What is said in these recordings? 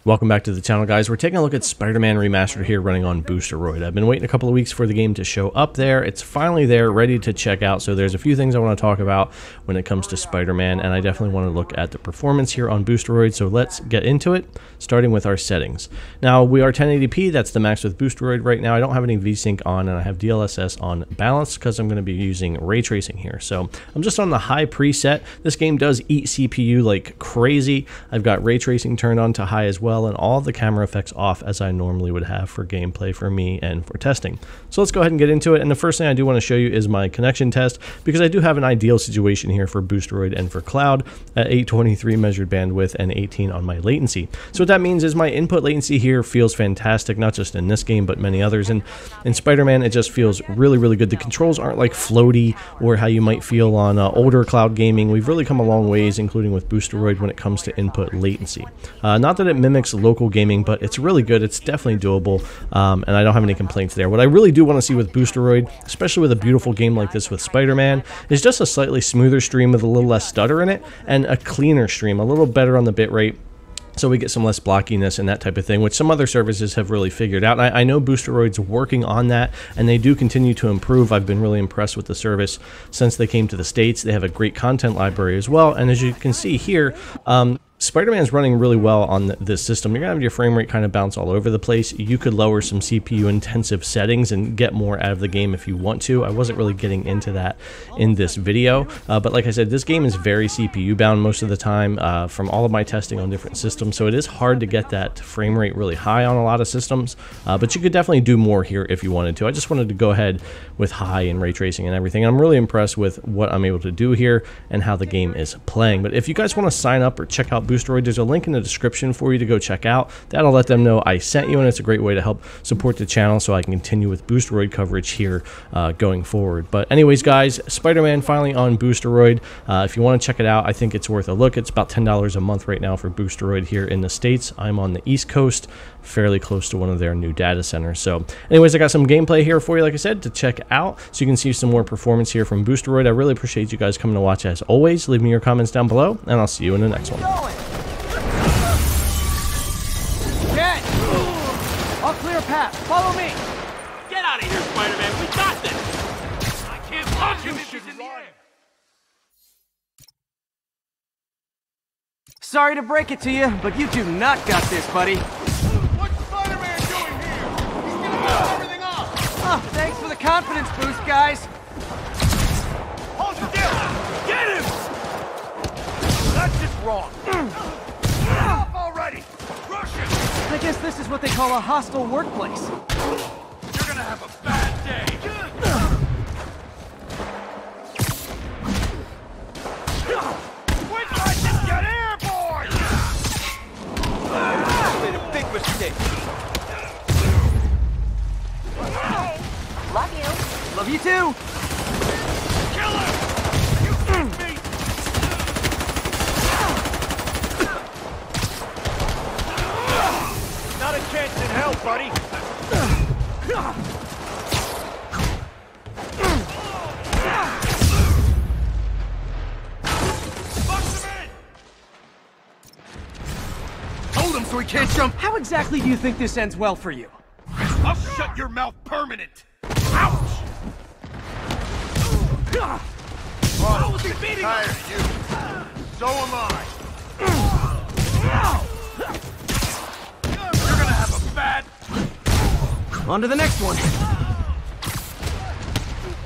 Welcome back to the channel, guys. We're taking a look at Spider-Man Remastered here, running on Boosteroid. I've been waiting a couple of weeks for the game to show up there. It's finally there, ready to check out. So there's a few things I want to talk about when it comes to Spider-Man, and I definitely want to look at the performance here on Boosteroid. So let's get into it, starting with our settings. Now, we are 1080p. That's the max with Boosteroid right now. I don't have any VSync on, and I have DLSS on balance because I'm going to be using ray tracing here. So I'm just on the high preset. This game does eat CPU like crazy. I've got ray tracing turned on to high as well, and all the camera effects off as I normally would have for gameplay for me and for testing. So let's go ahead and get into it. And the first thing I do want to show you is my connection test, because I do have an ideal situation here for Boosteroid and for Cloud at 823 measured bandwidth and 18 on my latency. So what that means is my input latency here feels fantastic, not just in this game but many others. And in Spider-Man, it just feels really good. The controls aren't like floaty or how you might feel on older Cloud gaming. We've really come a long ways, including with Boosteroid, when it comes to input latency. Not that it mimics local gaming, but it's really good. It's definitely doable, and I don't have any complaints there. What I really do want to see with Boosteroid, especially with a beautiful game like this with Spider-Man, is just a slightly smoother stream with a little less stutter in it, and a cleaner stream, a little better on the bitrate, so we get some less blockiness and that type of thing, which some other services have really figured out. And I know Boosteroid's working on that, and they do continue to improve. I've been really impressed with the service since they came to the States. They have a great content library as well, and as you can see here, Spider-Man's running really well on this system. You're going to have your frame rate kind of bounce all over the place. You could lower some CPU intensive settings and get more out of the game if you want to. I wasn't really getting into that in this video, but like I said, this game is very CPU bound most of the time from all of my testing on different systems, so it is hard to get that frame rate really high on a lot of systems, but you could definitely do more here if you wanted to. I just wanted to go ahead with high and ray tracing and everything. I'm really impressed with what I'm able to do here and how the game is playing. But if you guys want to sign up or check out Boosteroid, there's a link in the description for you to go check out. That'll let them know I sent you, and it's a great way to help support the channel so I can continue with Boosteroid coverage here going forward. But anyways, guys, Spider-Man finally on Boosteroid. If you want to check it out, I think it's worth a look. It's about $10 a month right now for Boosteroid here in the States. I'm on the East Coast, fairly close to one of their new data centers. So anyways, I got some gameplay here for you, like I said, to check out, so you can see some more performance here from Boosteroid. I really appreciate you guys coming to watch as always. Leave me your comments down below, and I'll see you in the next one. I'll clear a path. Follow me. Get out of here, Spider-Man. We got this. I can't punch him if he's in the air. Sorry to break it to you, but you do not got this, buddy. What's Spider-Man doing here? He's gonna blow everything up. Oh, thanks for the confidence boost, guys. Hold still. Get him! That's just wrong. Stop already. Rush him. I guess this is what they call a hostile workplace. You're gonna have a bad day. Quit letting him get airborne! Made a big mistake. Love you. Love you too. Kill him! You kicked me! Not a chance in hell, buddy! Box him in! Hold him so he can't jump! How exactly do you think this ends well for you? I'll shut your mouth permanent! Ouch! How was he beating Tired us? of you. So am I. You're gonna have a bad... On to the next one.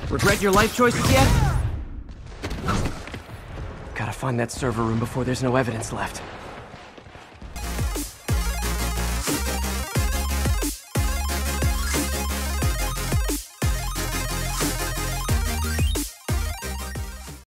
Regret your life choices yet? Gotta find that server room before there's no evidence left.